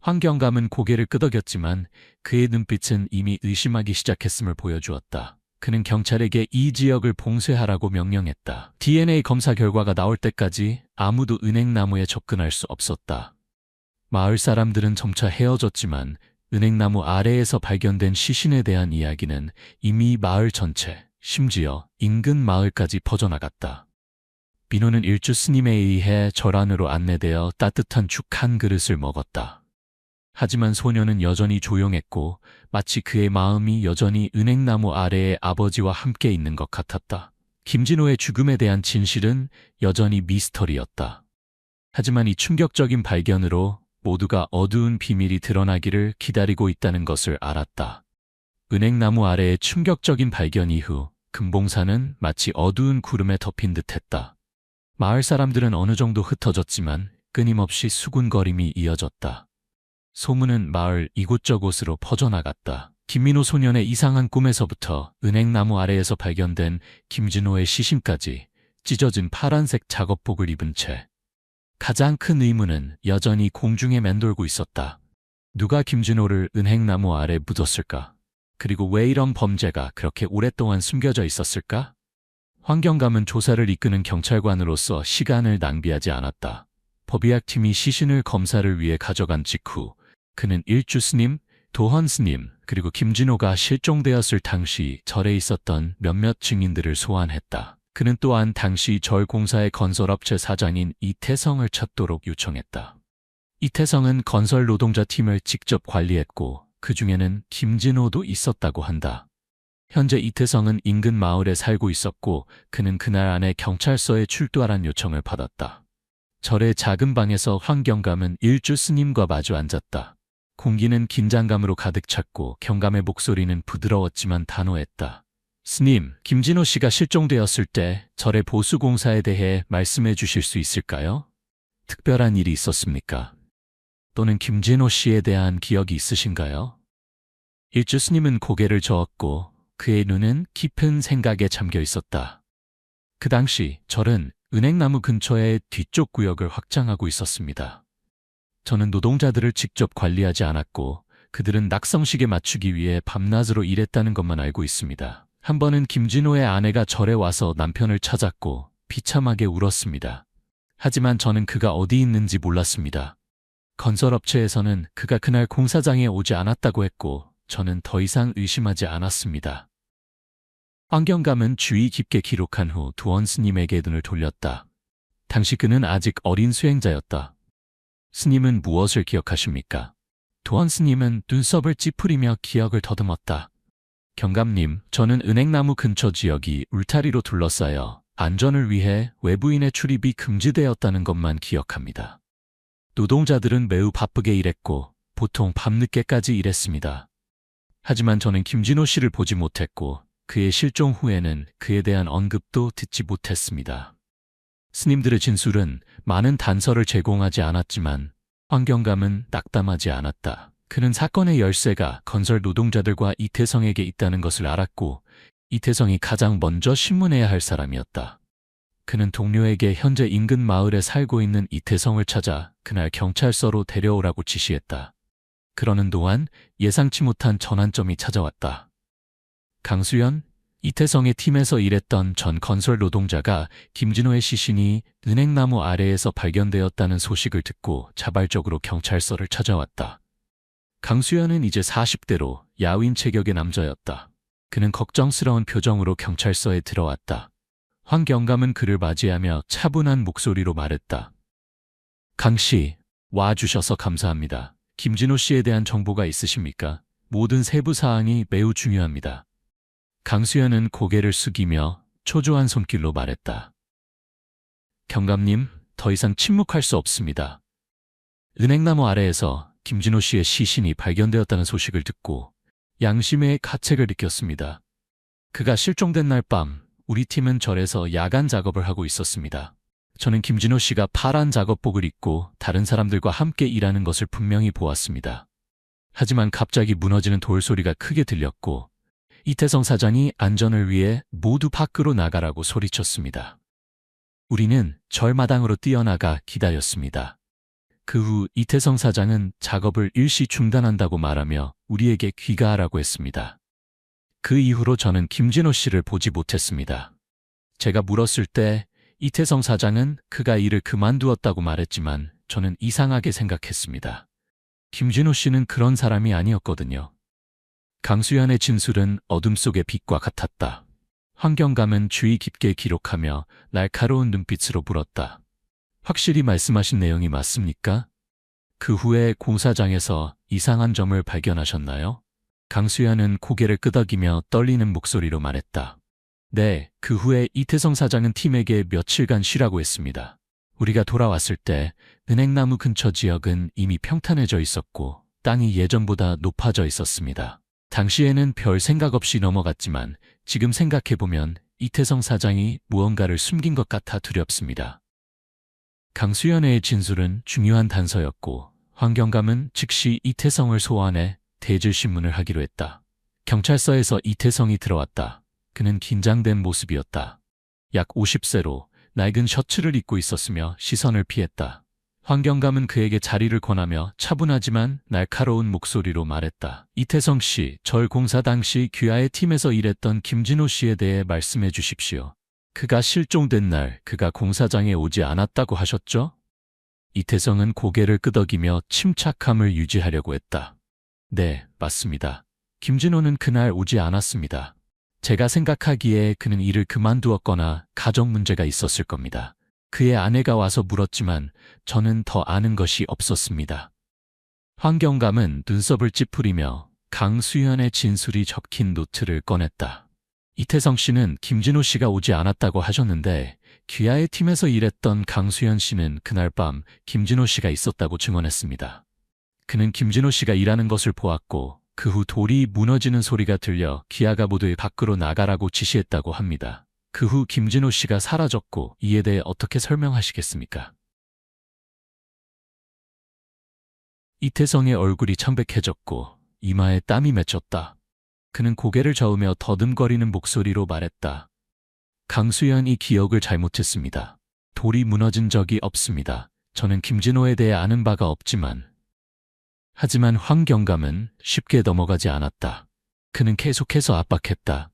황경감은 고개를 끄덕였지만 그의 눈빛은 이미 의심하기 시작했음을 보여주었다. 그는 경찰에게 이 지역을 봉쇄하라고 명령했다. DNA 검사 결과가 나올 때까지 아무도 은행나무에 접근할 수 없었다. 마을 사람들은 점차 헤어졌지만 은행나무 아래에서 발견된 시신에 대한 이야기는 이미 마을 전체, 심지어 인근 마을까지 퍼져나갔다. 민호는 일주 스님에 의해 절 안으로 안내되어 따뜻한 죽 한 그릇을 먹었다. 하지만 소녀는 여전히 조용했고 마치 그의 마음이 여전히 은행나무 아래에 아버지와 함께 있는 것 같았다. 김진호의 죽음에 대한 진실은 여전히 미스터리였다. 하지만 이 충격적인 발견으로 모두가 어두운 비밀이 드러나기를 기다리고 있다는 것을 알았다. 은행나무 아래의 충격적인 발견 이후 금봉사는 마치 어두운 구름에 덮인 듯했다. 마을 사람들은 어느 정도 흩어졌지만 끊임없이 수군거림이 이어졌다. 소문은 마을 이곳저곳으로 퍼져나갔다. 김민호 소년의 이상한 꿈에서부터 은행나무 아래에서 발견된 김진호의 시신까지 찢어진 파란색 작업복을 입은 채 가장 큰 의문은 여전히 공중에 맴돌고 있었다. 누가 김진호를 은행나무 아래 묻었을까? 그리고 왜 이런 범죄가 그렇게 오랫동안 숨겨져 있었을까? 환경감은 조사를 이끄는 경찰관으로서 시간을 낭비하지 않았다. 법의학팀이 시신을 검사를 위해 가져간 직후 그는 일주 스님, 도헌 스님, 그리고 김진호가 실종되었을 당시 절에 있었던 몇몇 증인들을 소환했다. 그는 또한 당시 절 공사의 건설업체 사장인 이태성을 찾도록 요청했다. 이태성은 건설 노동자 팀을 직접 관리했고 그 중에는 김진호도 있었다고 한다. 현재 이태성은 인근 마을에 살고 있었고 그는 그날 안에 경찰서에 출두하란 요청을 받았다. 절의 작은 방에서 환경감은 일주 스님과 마주 앉았다. 공기는 긴장감으로 가득 찼고 경감의 목소리는 부드러웠지만 단호했다. 스님, 김진호 씨가 실종되었을 때 절의 보수공사에 대해 말씀해 주실 수 있을까요? 특별한 일이 있었습니까? 또는 김진호 씨에 대한 기억이 있으신가요? 일주 스님은 고개를 저었고 그의 눈은 깊은 생각에 잠겨 있었다. 그 당시 절은 은행나무 근처의 뒤쪽 구역을 확장하고 있었습니다. 저는 노동자들을 직접 관리하지 않았고 그들은 낙성식에 맞추기 위해 밤낮으로 일했다는 것만 알고 있습니다. 한 번은 김진호의 아내가 절에 와서 남편을 찾았고 비참하게 울었습니다. 하지만 저는 그가 어디 있는지 몰랐습니다. 건설업체에서는 그가 그날 공사장에 오지 않았다고 했고 저는 더 이상 의심하지 않았습니다. 환경감은 주의 깊게 기록한 후 도헌 스님에게 눈을 돌렸다. 당시 그는 아직 어린 수행자였다. 스님은 무엇을 기억하십니까? 도헌 스님은 눈썹을 찌푸리며 기억을 더듬었다. 경감님, 저는 은행나무 근처 지역이 울타리로 둘러싸여 안전을 위해 외부인의 출입이 금지되었다는 것만 기억합니다. 노동자들은 매우 바쁘게 일했고 보통 밤늦게까지 일했습니다. 하지만 저는 김진호 씨를 보지 못했고 그의 실종 후에는 그에 대한 언급도 듣지 못했습니다. 스님들의 진술은 많은 단서를 제공하지 않았지만 환경감은 낙담하지 않았다. 그는 사건의 열쇠가 건설 노동자들과 이태성에게 있다는 것을 알았고 이태성이 가장 먼저 신문해야 할 사람이었다. 그는 동료에게 현재 인근 마을에 살고 있는 이태성을 찾아 그날 경찰서로 데려오라고 지시했다. 그러는 동안 예상치 못한 전환점이 찾아왔다. 강수연, 이태성의 팀에서 일했던 전 건설 노동자가 김진호의 시신이 은행나무 아래에서 발견되었다는 소식을 듣고 자발적으로 경찰서를 찾아왔다. 강수연은 이제 40대로 야윈 체격의 남자였다. 그는 걱정스러운 표정으로 경찰서에 들어왔다. 황경감은 그를 맞이하며 차분한 목소리로 말했다. 강 씨, 와주셔서 감사합니다. 김진호 씨에 대한 정보가 있으십니까? 모든 세부 사항이 매우 중요합니다. 강수연은 고개를 숙이며 초조한 손길로 말했다. 경감님, 더 이상 침묵할 수 없습니다. 은행나무 아래에서 김진호 씨의 시신이 발견되었다는 소식을 듣고 양심의 가책을 느꼈습니다. 그가 실종된 날 밤 우리 팀은 절에서 야간 작업을 하고 있었습니다. 저는 김진호 씨가 파란 작업복을 입고 다른 사람들과 함께 일하는 것을 분명히 보았습니다. 하지만 갑자기 무너지는 돌소리가 크게 들렸고 이태성 사장이 안전을 위해 모두 밖으로 나가라고 소리쳤습니다. 우리는 절마당으로 뛰어나가 기다렸습니다. 그 후 이태성 사장은 작업을 일시 중단한다고 말하며 우리에게 귀가하라고 했습니다. 그 이후로 저는 김진호 씨를 보지 못했습니다. 제가 물었을 때 이태성 사장은 그가 일을 그만두었다고 말했지만 저는 이상하게 생각했습니다. 김진호 씨는 그런 사람이 아니었거든요. 강수연의 진술은 어둠 속의 빛과 같았다. 환경감은 주의 깊게 기록하며 날카로운 눈빛으로 물었다. 확실히 말씀하신 내용이 맞습니까? 그 후에 공사장에서 이상한 점을 발견하셨나요? 강수연은 고개를 끄덕이며 떨리는 목소리로 말했다. 네, 그 후에 이태성 사장은 팀에게 며칠간 쉬라고 했습니다. 우리가 돌아왔을 때 은행나무 근처 지역은 이미 평탄해져 있었고 땅이 예전보다 높아져 있었습니다. 당시에는 별 생각 없이 넘어갔지만 지금 생각해보면 이태성 사장이 무언가를 숨긴 것 같아 두렵습니다. 강수연의 진술은 중요한 단서였고 환경감은 즉시 이태성을 소환해 대질신문을 하기로 했다. 경찰서에서 이태성이 들어왔다. 그는 긴장된 모습이었다. 약 50세로 낡은 셔츠를 입고 있었으며 시선을 피했다. 환경감은 그에게 자리를 권하며 차분하지만 날카로운 목소리로 말했다. 이태성 씨, 절 공사 당시 귀하의 팀에서 일했던 김진호 씨에 대해 말씀해 주십시오. 그가 실종된 날 그가 공사장에 오지 않았다고 하셨죠? 이태성은 고개를 끄덕이며 침착함을 유지하려고 했다. 네, 맞습니다. 김진호는 그날 오지 않았습니다. 제가 생각하기에 그는 일을 그만두었거나 가정 문제가 있었을 겁니다. 그의 아내가 와서 물었지만 저는 더 아는 것이 없었습니다. 환경감은 눈썹을 찌푸리며 강수연의 진술이 적힌 노트를 꺼냈다. 이태성 씨는 김진호 씨가 오지 않았다고 하셨는데 귀하의 팀에서 일했던 강수연 씨는 그날 밤 김진호 씨가 있었다고 증언했습니다. 그는 김진호 씨가 일하는 것을 보았고 그 후 돌이 무너지는 소리가 들려 귀하가 모두 밖으로 나가라고 지시했다고 합니다. 그 후 김진호 씨가 사라졌고 이에 대해 어떻게 설명하시겠습니까? 이태성의 얼굴이 창백해졌고 이마에 땀이 맺혔다. 그는 고개를 저으며 더듬거리는 목소리로 말했다. 강수연이 기억을 잘못했습니다. 돌이 무너진 적이 없습니다. 저는 김진호에 대해 아는 바가 없지만 하지만 환경감은 쉽게 넘어가지 않았다. 그는 계속해서 압박했다.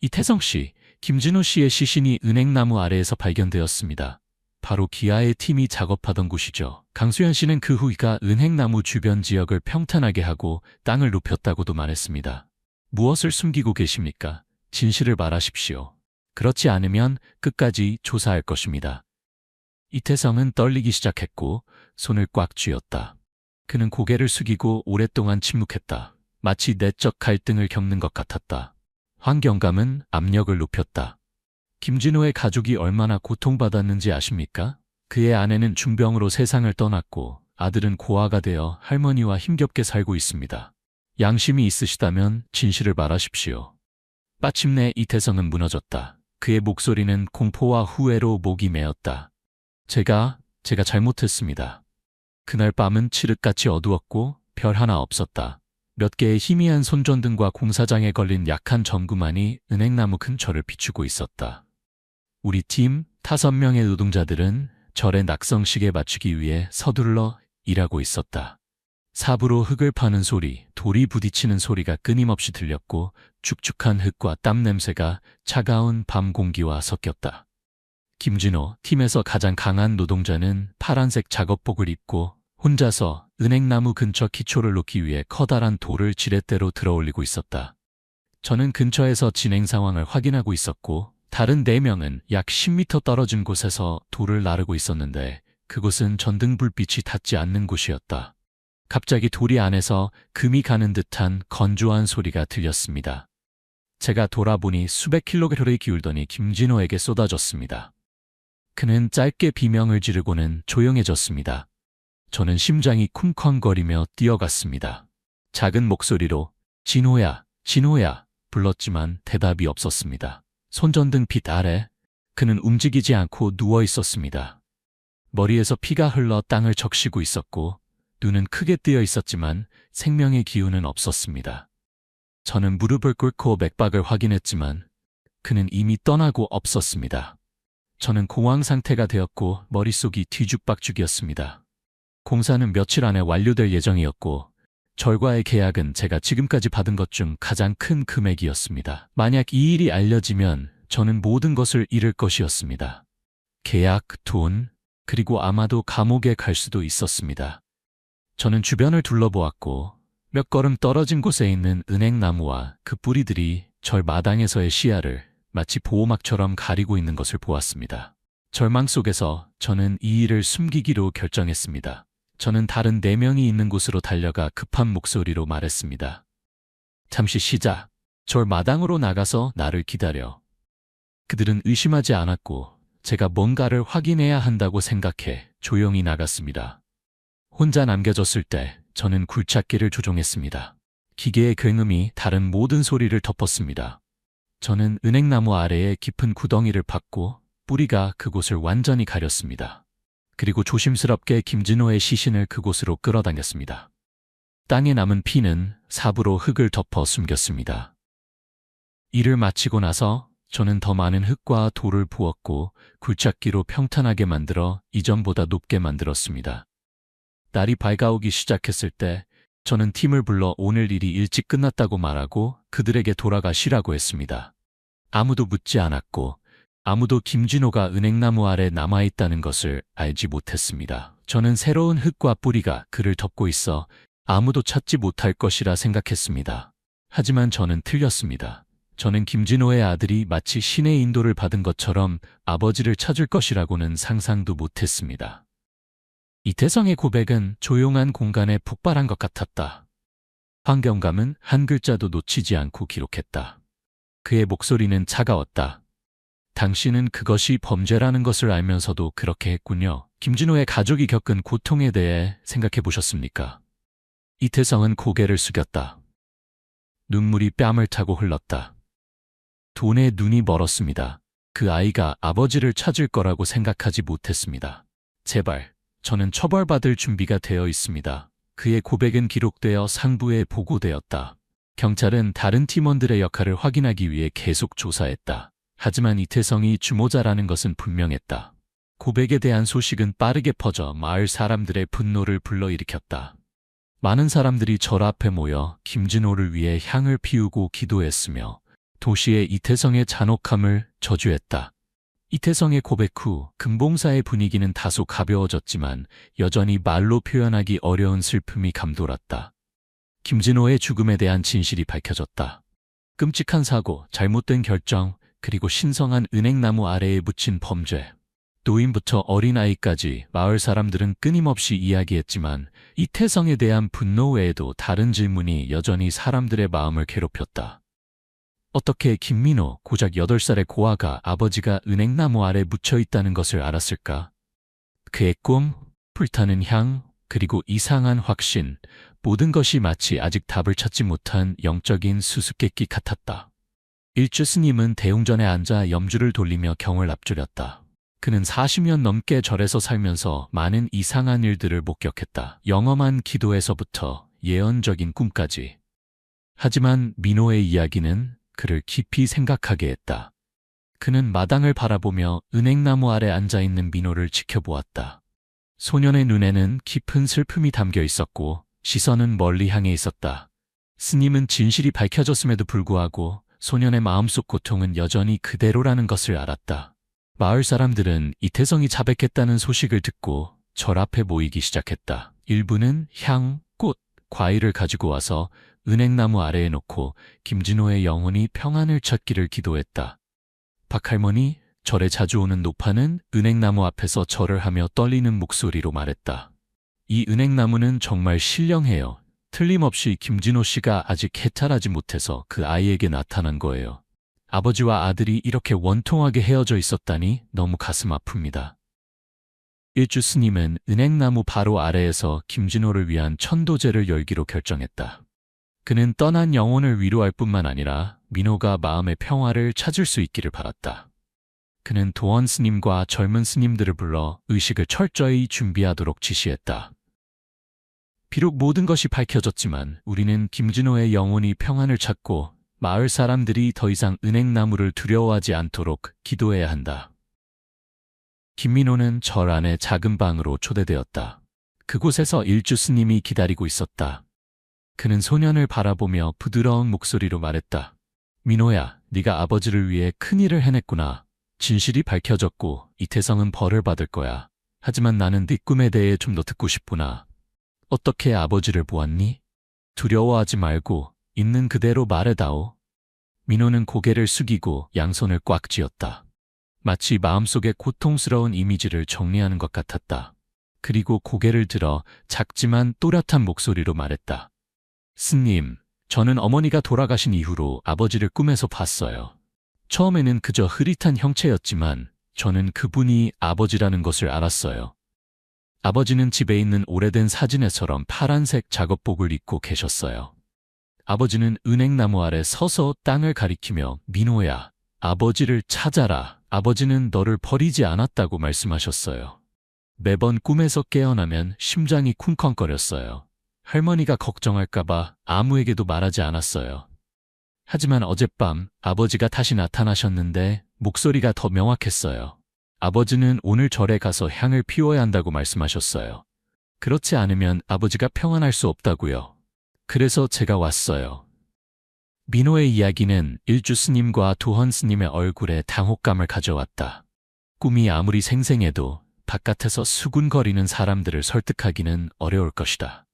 이태성 씨, 김진호 씨의 시신이 은행나무 아래에서 발견되었습니다. 바로 기아의 팀이 작업하던 곳이죠. 강수연 씨는 그 후 그가 은행나무 주변 지역을 평탄하게 하고 땅을 높였다고도 말했습니다. 무엇을 숨기고 계십니까? 진실을 말하십시오. 그렇지 않으면 끝까지 조사할 것입니다. 이태성은 떨리기 시작했고 손을 꽉 쥐었다. 그는 고개를 숙이고 오랫동안 침묵했다. 마치 내적 갈등을 겪는 것 같았다. 환경감은 압력을 높였다. 김진호의 가족이 얼마나 고통받았는지 아십니까? 그의 아내는 중병으로 세상을 떠났고 아들은 고아가 되어 할머니와 힘겹게 살고 있습니다. 양심이 있으시다면 진실을 말하십시오. 마침내 이태성은 무너졌다. 그의 목소리는 공포와 후회로 목이 메었다. 제가 잘못했습니다. 그날 밤은 칠흑같이 어두웠고 별 하나 없었다. 몇 개의 희미한 손전등과 공사장에 걸린 약한 전구만이 은행나무 근처를 비추고 있었다. 우리 팀 5명의 노동자들은 절의 낙성식에 맞추기 위해 서둘러 일하고 있었다. 삽으로 흙을 파는 소리, 돌이 부딪히는 소리가 끊임없이 들렸고 축축한 흙과 땀 냄새가 차가운 밤 공기와 섞였다. 김진호, 팀에서 가장 강한 노동자는 파란색 작업복을 입고 혼자서 은행나무 근처 기초를 놓기 위해 커다란 돌을 지렛대로 들어올리고 있었다. 저는 근처에서 진행 상황을 확인하고 있었고 다른 4명은 약 10m 떨어진 곳에서 돌을 나르고 있었는데 그곳은 전등 불빛이 닿지 않는 곳이었다. 갑자기 돌이 안에서 금이 가는 듯한 건조한 소리가 들렸습니다. 제가 돌아보니 수백 킬로그램이 기울더니 김진호에게 쏟아졌습니다. 그는 짧게 비명을 지르고는 조용해졌습니다. 저는 심장이 쿵쾅거리며 뛰어갔습니다. 작은 목소리로 진호야, 진호야 불렀지만 대답이 없었습니다. 손전등 빛 아래 그는 움직이지 않고 누워 있었습니다. 머리에서 피가 흘러 땅을 적시고 있었고 눈은 크게 뜨여 있었지만 생명의 기운은 없었습니다. 저는 무릎을 꿇고 맥박을 확인했지만 그는 이미 떠나고 없었습니다. 저는 공황 상태가 되었고 머릿속이 뒤죽박죽이었습니다. 공사는 며칠 안에 완료될 예정이었고 절과의 계약은 제가 지금까지 받은 것 중 가장 큰 금액이었습니다. 만약 이 일이 알려지면 저는 모든 것을 잃을 것이었습니다. 계약, 돈, 그리고 아마도 감옥에 갈 수도 있었습니다. 저는 주변을 둘러보았고 몇 걸음 떨어진 곳에 있는 은행나무와 그 뿌리들이 절 마당에서의 시야를 마치 보호막처럼 가리고 있는 것을 보았습니다. 절망 속에서 저는 이 일을 숨기기로 결정했습니다. 저는 다른 4명이 있는 곳으로 달려가 급한 목소리로 말했습니다. 잠시 쉬자. 절 마당으로 나가서 나를 기다려. 그들은 의심하지 않았고 제가 뭔가를 확인해야 한다고 생각해 조용히 나갔습니다. 혼자 남겨졌을 때 저는 굴착기를 조종했습니다. 기계의 굉음이 다른 모든 소리를 덮었습니다. 저는 은행나무 아래에 깊은 구덩이를 팠고 뿌리가 그곳을 완전히 가렸습니다. 그리고 조심스럽게 김진호의 시신을 그곳으로 끌어당겼습니다. 땅에 남은 피는 삽으로 흙을 덮어 숨겼습니다. 일을 마치고 나서 저는 더 많은 흙과 돌을 부었고 굴착기로 평탄하게 만들어 이전보다 높게 만들었습니다. 날이 밝아오기 시작했을 때 저는 팀을 불러 오늘 일이 일찍 끝났다고 말하고 그들에게 돌아가 쉬라고 했습니다. 아무도 묻지 않았고 아무도 김진호가 은행나무 아래 남아있다는 것을 알지 못했습니다. 저는 새로운 흙과 뿌리가 그를 덮고 있어 아무도 찾지 못할 것이라 생각했습니다. 하지만 저는 틀렸습니다. 저는 김진호의 아들이 마치 신의 인도를 받은 것처럼 아버지를 찾을 것이라고는 상상도 못했습니다. 이태성의 고백은 조용한 공간에 폭발한 것 같았다. 황경감은 한 글자도 놓치지 않고 기록했다. 그의 목소리는 차가웠다. 당신은 그것이 범죄라는 것을 알면서도 그렇게 했군요. 김진호의 가족이 겪은 고통에 대해 생각해 보셨습니까? 이태성은 고개를 숙였다. 눈물이 뺨을 타고 흘렀다. 돈에 눈이 멀었습니다. 그 아이가 아버지를 찾을 거라고 생각하지 못했습니다. 제발, 저는 처벌받을 준비가 되어 있습니다. 그의 고백은 기록되어 상부에 보고되었다. 경찰은 다른 팀원들의 역할을 확인하기 위해 계속 조사했다. 하지만 이태성이 주모자라는 것은 분명했다. 고백에 대한 소식은 빠르게 퍼져 마을 사람들의 분노를 불러일으켰다. 많은 사람들이 절 앞에 모여 김진호를 위해 향을 피우고 기도했으며 도시의 이태성의 잔혹함을 저주했다. 이태성의 고백 후 금봉사의 분위기는 다소 가벼워졌지만 여전히 말로 표현하기 어려운 슬픔이 감돌았다. 김진호의 죽음에 대한 진실이 밝혀졌다. 끔찍한 사고, 잘못된 결정, 그리고 신성한 은행나무 아래에 묻힌 범죄. 노인부터 어린아이까지 마을 사람들은 끊임없이 이야기했지만 이태성에 대한 분노 외에도 다른 질문이 여전히 사람들의 마음을 괴롭혔다. 어떻게 김민호, 고작 8살의 고아가 아버지가 은행나무 아래 묻혀 있다는 것을 알았을까? 그의 꿈, 불타는 향, 그리고 이상한 확신, 모든 것이 마치 아직 답을 찾지 못한 영적인 수수께끼 같았다. 일주 스님은 대웅전에 앉아 염주를 돌리며 경을 앞줄였다. 그는 40년 넘게 절에서 살면서 많은 이상한 일들을 목격했다. 영험한 기도에서부터 예언적인 꿈까지. 하지만 민호의 이야기는 그를 깊이 생각하게 했다. 그는 마당을 바라보며 은행나무 아래 앉아있는 민호를 지켜보았다. 소년의 눈에는 깊은 슬픔이 담겨 있었고 시선은 멀리 향해 있었다. 스님은 진실이 밝혀졌음에도 불구하고 소년의 마음속 고통은 여전히 그대로라는 것을 알았다. 마을 사람들은 이태성이 자백했다는 소식을 듣고 절 앞에 모이기 시작했다. 일부는 향, 꽃, 과일을 가지고 와서 은행나무 아래에 놓고 김진호의 영혼이 평안을 찾기를 기도했다. 박할머니, 절에 자주 오는 노파는 은행나무 앞에서 절을 하며 떨리는 목소리로 말했다. 이 은행나무는 정말 신령해요. 틀림없이 김진호 씨가 아직 해탈하지 못해서 그 아이에게 나타난 거예요. 아버지와 아들이 이렇게 원통하게 헤어져 있었다니 너무 가슴 아픕니다. 일주 스님은 은행나무 바로 아래에서 김진호를 위한 천도제를 열기로 결정했다. 그는 떠난 영혼을 위로할 뿐만 아니라 민호가 마음의 평화를 찾을 수 있기를 바랐다. 그는 도원 스님과 젊은 스님들을 불러 의식을 철저히 준비하도록 지시했다. 비록 모든 것이 밝혀졌지만 우리는 김진호의 영혼이 평안을 찾고 마을 사람들이 더 이상 은행나무를 두려워하지 않도록 기도해야 한다. 김민호는 절 안의 작은 방으로 초대되었다. 그곳에서 일주 스님이 기다리고 있었다. 그는 소년을 바라보며 부드러운 목소리로 말했다. 민호야, 네가 아버지를 위해 큰일을 해냈구나. 진실이 밝혀졌고 이태성은 벌을 받을 거야. 하지만 나는 네 꿈에 대해 좀 더 듣고 싶구나. 어떻게 아버지를 보았니? 두려워하지 말고 있는 그대로 말해다오. 민호는 고개를 숙이고 양손을 꽉 쥐었다. 마치 마음속의 고통스러운 이미지를 정리하는 것 같았다. 그리고 고개를 들어 작지만 또렷한 목소리로 말했다. 스님, 저는 어머니가 돌아가신 이후로 아버지를 꿈에서 봤어요. 처음에는 그저 흐릿한 형체였지만 저는 그분이 아버지라는 것을 알았어요. 아버지는 집에 있는 오래된 사진에처럼 파란색 작업복을 입고 계셨어요. 아버지는 은행나무 아래 서서 땅을 가리키며 민호야, 아버지를 찾아라. 아버지는 너를 버리지 않았다고 말씀하셨어요. 매번 꿈에서 깨어나면 심장이 쿵쾅거렸어요. 할머니가 걱정할까봐 아무에게도 말하지 않았어요. 하지만 어젯밤 아버지가 다시 나타나셨는데 목소리가 더 명확했어요. 아버지는 오늘 절에 가서 향을 피워야 한다고 말씀하셨어요. 그렇지 않으면 아버지가 평안할 수 없다고요. 그래서 제가 왔어요. 민호의 이야기는 일주 스님과 도헌 스님의 얼굴에 당혹감을 가져왔다. 꿈이 아무리 생생해도 바깥에서 수군거리는 사람들을 설득하기는 어려울 것이다.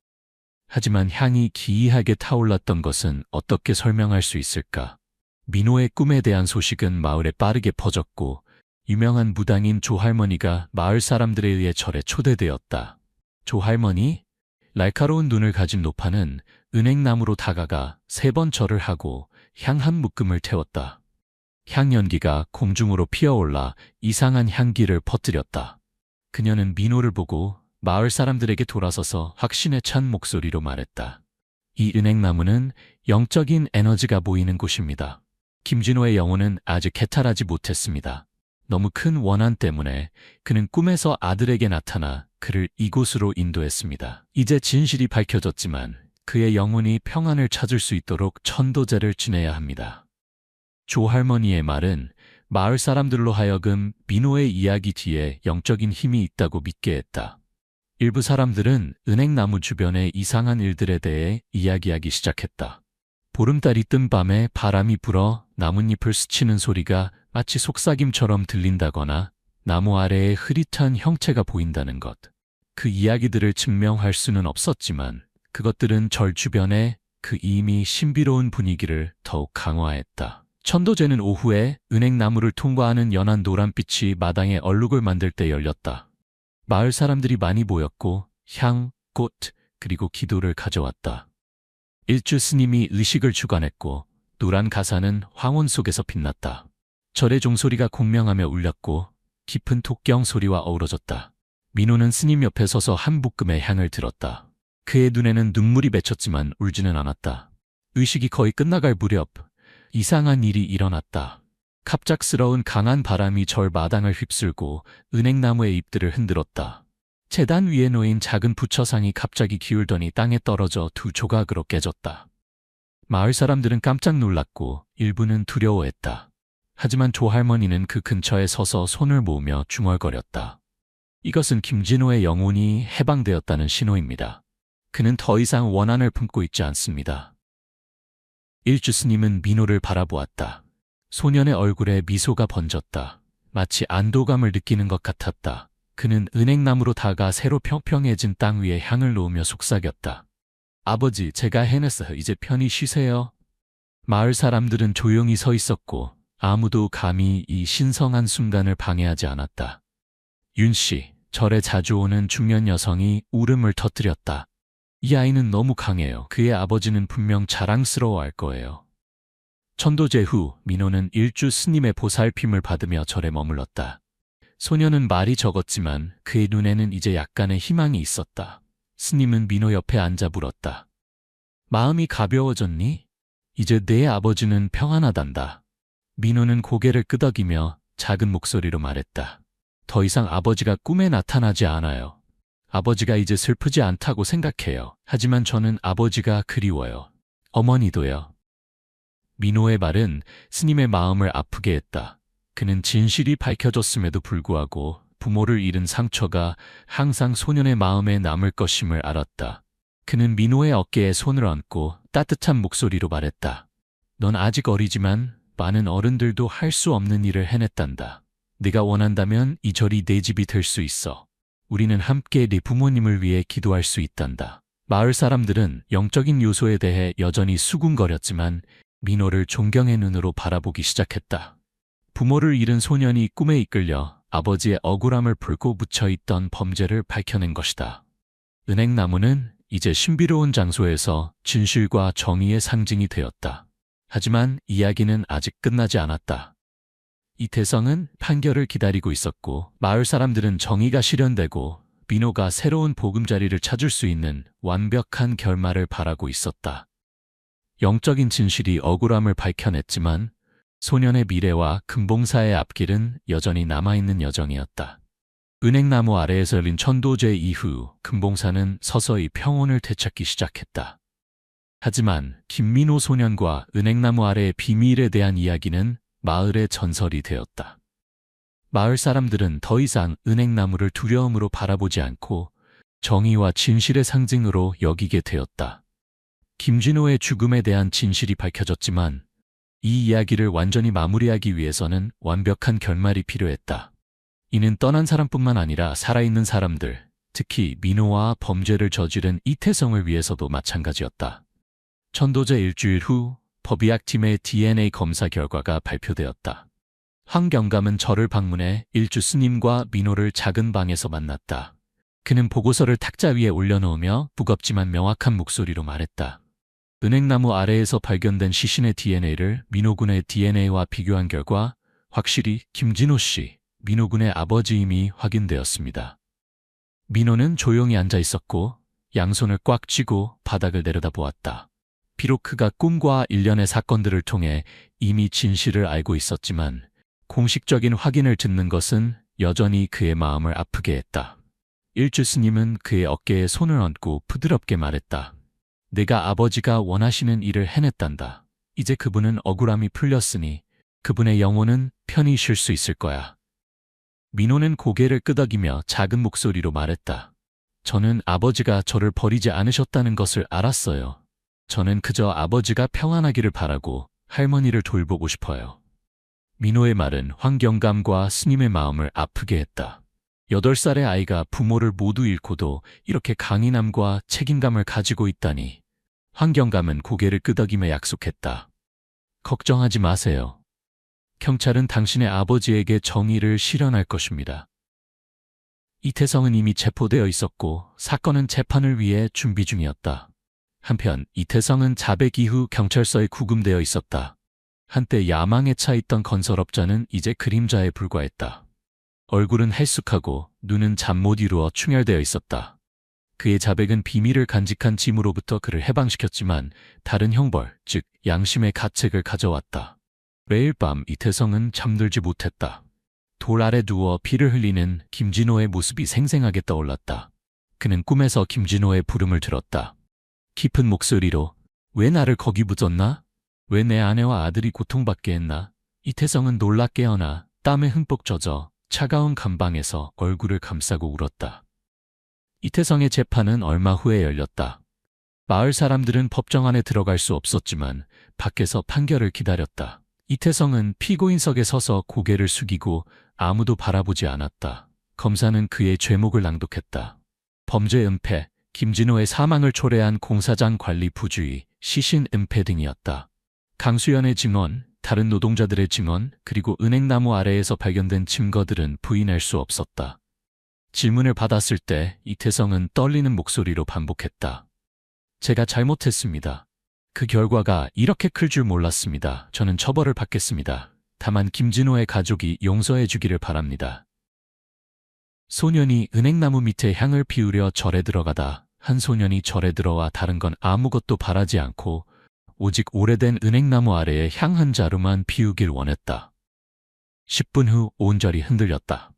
하지만 향이 기이하게 타올랐던 것은 어떻게 설명할 수 있을까? 민호의 꿈에 대한 소식은 마을에 빠르게 퍼졌고 유명한 무당인 조할머니가 마을 사람들에 의해 절에 초대되었다. 조할머니? 날카로운 눈을 가진 노파는 은행나무로 다가가 3번 절을 하고 향 한 묶음을 태웠다. 향연기가 공중으로 피어올라 이상한 향기를 퍼뜨렸다. 그녀는 민호를 보고 마을 사람들에게 돌아서서 확신에 찬 목소리로 말했다. 이 은행나무는 영적인 에너지가 보이는 곳입니다. 김진호의 영혼은 아직 해탈하지 못했습니다. 너무 큰 원한 때문에 그는 꿈에서 아들에게 나타나 그를 이곳으로 인도했습니다. 이제 진실이 밝혀졌지만 그의 영혼이 평안을 찾을 수 있도록 천도제를 지내야 합니다. 조할머니의 말은 마을 사람들로 하여금 민호의 이야기 뒤에 영적인 힘이 있다고 믿게 했다. 일부 사람들은 은행나무 주변의 이상한 일들에 대해 이야기하기 시작했다. 보름달이 뜬 밤에 바람이 불어 나뭇잎을 스치는 소리가 마치 속삭임처럼 들린다거나 나무 아래에 흐릿한 형체가 보인다는 것. 그 이야기들을 증명할 수는 없었지만 그것들은 절 주변에 그 이미 신비로운 분위기를 더욱 강화했다. 천도제는 오후에 은행나무를 통과하는 연한 노란빛이 마당에 얼룩을 만들 때 열렸다. 마을 사람들이 많이 모였고 향, 꽃, 그리고 기도를 가져왔다. 일주 스님이 의식을 주관했고 노란 가사는 황혼 속에서 빛났다. 절의 종소리가 공명하며 울렸고 깊은 독경 소리와 어우러졌다. 민호는 스님 옆에 서서 한 묶음의 향을 들었다. 그의 눈에는 눈물이 맺혔지만 울지는 않았다. 의식이 거의 끝나갈 무렵 이상한 일이 일어났다. 갑작스러운 강한 바람이 절 마당을 휩쓸고 은행나무의 잎들을 흔들었다. 제단 위에 놓인 작은 부처상이 갑자기 기울더니 땅에 떨어져 2 조각으로 깨졌다. 마을 사람들은 깜짝 놀랐고 일부는 두려워했다. 하지만 조할머니는 그 근처에 서서 손을 모으며 중얼거렸다. 이것은 김진호의 영혼이 해방되었다는 신호입니다. 그는 더 이상 원한을 품고 있지 않습니다. 일주 스님은 민호를 바라보았다. 소년의 얼굴에 미소가 번졌다. 마치 안도감을 느끼는 것 같았다. 그는 은행나무로 다가 새로 평평해진 땅 위에 향을 놓으며 속삭였다. 아버지, 제가 해냈어요. 이제 편히 쉬세요. 마을 사람들은 조용히 서 있었고 아무도 감히 이 신성한 순간을 방해하지 않았다. 윤씨, 절에 자주 오는 중년 여성이 울음을 터뜨렸다. 이 아이는 너무 강해요. 그의 아버지는 분명 자랑스러워할 거예요. 천도제 후 민호는 일주 스님의 보살핌을 받으며 절에 머물렀다. 소녀는 말이 적었지만 그의 눈에는 이제 약간의 희망이 있었다. 스님은 민호 옆에 앉아 물었다. 마음이 가벼워졌니? 이제 내 아버지는 평안하단다. 민호는 고개를 끄덕이며 작은 목소리로 말했다. 더 이상 아버지가 꿈에 나타나지 않아요. 아버지가 이제 슬프지 않다고 생각해요. 하지만 저는 아버지가 그리워요. 어머니도요. 민호의 말은 스님의 마음을 아프게 했다. 그는 진실이 밝혀졌음에도 불구하고 부모를 잃은 상처가 항상 소년의 마음에 남을 것임을 알았다. 그는 민호의 어깨에 손을 얹고 따뜻한 목소리로 말했다. 넌 아직 어리지만 많은 어른들도 할 수 없는 일을 해냈단다. 네가 원한다면 이 절이 내 집이 될 수 있어. 우리는 함께 네 부모님을 위해 기도할 수 있단다. 마을 사람들은 영적인 요소에 대해 여전히 수군거렸지만 민호를 존경의 눈으로 바라보기 시작했다. 부모를 잃은 소년이 꿈에 이끌려 아버지의 억울함을 불고 묻혀있던 범죄를 밝혀낸 것이다. 은행나무는 이제 신비로운 장소에서 진실과 정의의 상징이 되었다. 하지만 이야기는 아직 끝나지 않았다. 이태성은 판결을 기다리고 있었고 마을 사람들은 정의가 실현되고 민호가 새로운 보금자리를 찾을 수 있는 완벽한 결말을 바라고 있었다. 영적인 진실이 억울함을 밝혀냈지만 소년의 미래와 금봉사의 앞길은 여전히 남아있는 여정이었다. 은행나무 아래에서 열린 천도제 이후 금봉사는 서서히 평온을 되찾기 시작했다. 하지만 김민호 소년과 은행나무 아래의 비밀에 대한 이야기는 마을의 전설이 되었다. 마을 사람들은 더 이상 은행나무를 두려움으로 바라보지 않고 정의와 진실의 상징으로 여기게 되었다. 김진호의 죽음에 대한 진실이 밝혀졌지만 이 이야기를 완전히 마무리하기 위해서는 완벽한 결말이 필요했다. 이는 떠난 사람뿐만 아니라 살아있는 사람들, 특히 민호와 범죄를 저지른 이태성을 위해서도 마찬가지였다. 천도제 일주일 후 법의학팀의 DNA 검사 결과가 발표되었다. 황경감은 절을 방문해 일주 스님과 민호를 작은 방에서 만났다. 그는 보고서를 탁자 위에 올려놓으며 무겁지만 명확한 목소리로 말했다. 은행나무 아래에서 발견된 시신의 DNA를 민호군의 DNA와 비교한 결과 확실히 김진호 씨, 민호군의 아버지임이 확인되었습니다. 민호는 조용히 앉아 있었고 양손을 꽉 쥐고 바닥을 내려다보았다. 비록 그가 꿈과 일련의 사건들을 통해 이미 진실을 알고 있었지만 공식적인 확인을 듣는 것은 여전히 그의 마음을 아프게 했다. 일주 스님은 그의 어깨에 손을 얹고 부드럽게 말했다. 내가 아버지가 원하시는 일을 해냈단다. 이제 그분은 억울함이 풀렸으니 그분의 영혼은 편히 쉴 수 있을 거야. 민호는 고개를 끄덕이며 작은 목소리로 말했다. 저는 아버지가 저를 버리지 않으셨다는 것을 알았어요. 저는 그저 아버지가 평안하기를 바라고 할머니를 돌보고 싶어요. 민호의 말은 황경감과 스님의 마음을 아프게 했다. 8살의 아이가 부모를 모두 잃고도 이렇게 강인함과 책임감을 가지고 있다니. 황경감은 고개를 끄덕이며 약속했다. 걱정하지 마세요. 경찰은 당신의 아버지에게 정의를 실현할 것입니다. 이태성은 이미 체포되어 있었고 사건은 재판을 위해 준비 중이었다. 한편 이태성은 자백 이후 경찰서에 구금되어 있었다. 한때 야망에 차 있던 건설업자는 이제 그림자에 불과했다. 얼굴은 헬쑥하고 눈은 잠 못 이루어 충혈되어 있었다. 그의 자백은 비밀을 간직한 짐으로부터 그를 해방시켰지만 다른 형벌, 즉 양심의 가책을 가져왔다. 매일 밤 이태성은 잠들지 못했다. 돌 아래 누워 피를 흘리는 김진호의 모습이 생생하게 떠올랐다. 그는 꿈에서 김진호의 부름을 들었다. 깊은 목소리로 왜 나를 거기 묻었나? 왜 내 아내와 아들이 고통받게 했나? 이태성은 놀라 깨어나 땀에 흠뻑 젖어 차가운 감방에서 얼굴을 감싸고 울었다. 이태성의 재판은 얼마 후에 열렸다. 마을 사람들은 법정 안에 들어갈 수 없었지만 밖에서 판결을 기다렸다. 이태성은 피고인석에 서서 고개를 숙이고 아무도 바라보지 않았다. 검사는 그의 죄목을 낭독했다. 범죄 은폐, 김진호의 사망을 초래한 공사장 관리 부주의, 시신 은폐 등이었다. 강수연의 증언, 다른 노동자들의 증언, 그리고 은행나무 아래에서 발견된 증거들은 부인할 수 없었다. 질문을 받았을 때 이태성은 떨리는 목소리로 반복했다. 제가 잘못했습니다. 그 결과가 이렇게 클 줄 몰랐습니다. 저는 처벌을 받겠습니다. 다만 김진호의 가족이 용서해 주기를 바랍니다. 소년이 은행나무 밑에 향을 피우려 절에 들어가다 한 소년이 절에 들어와 다른 건 아무것도 바라지 않고 오직 오래된 은행나무 아래에 향 한 자루만 피우길 원했다. 10분 후 온 절이 흔들렸다.